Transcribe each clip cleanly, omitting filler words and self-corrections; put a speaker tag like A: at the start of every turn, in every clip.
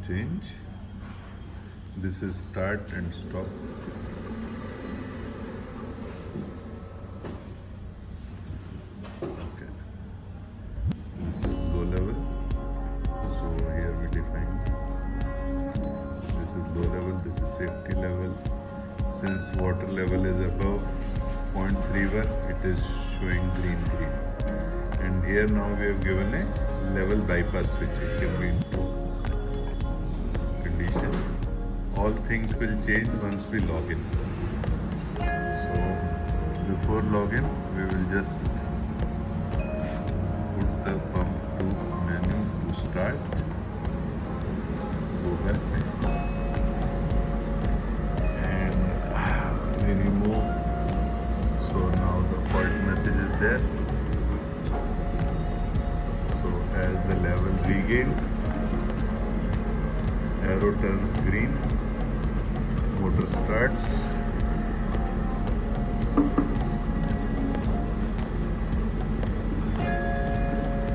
A: change. This is start and stop. Okay. This is low level. So here we define. This is low level, this is safety level. Since water level is above 0.31, it is showing green. And here now we have given a level bypass switch. It can be into condition. All things will change once we log in. So before login, we will just put the pump to menu to start. Go back and we remove. So now the fault message is there. So as the level regains, arrow turns green, motor starts.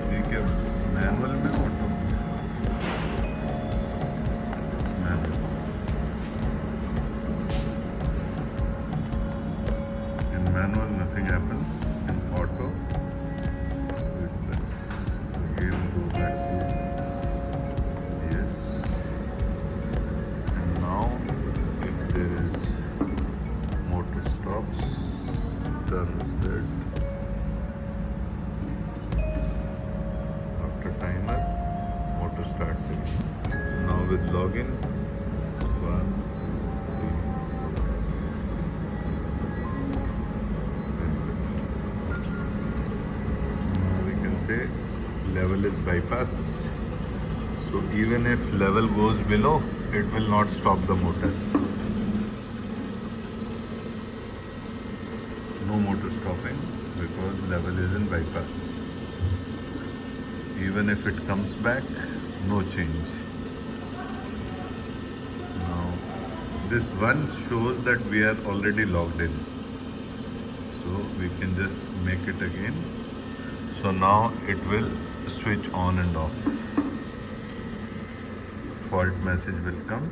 A: ठीक है, manual में auto, in manual nothing happens. In auto we press again, go back to yes, and now if there is motor stops, turns red. After timer, motor starts again. Now with login, 1, 2. Now we can say level is bypass. So even if level goes below, it will not stop the motor. No motor stopping because level is in bypass. Even if it comes back, no change. Now this one shows that we are already logged in. So we can just make it again. So now it will switch on and off. Fault message will come.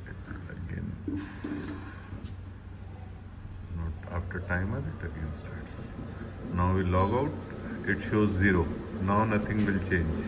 A: It will again. Not after timer, it again starts. Now we log out. It shows 0. Now nothing will change.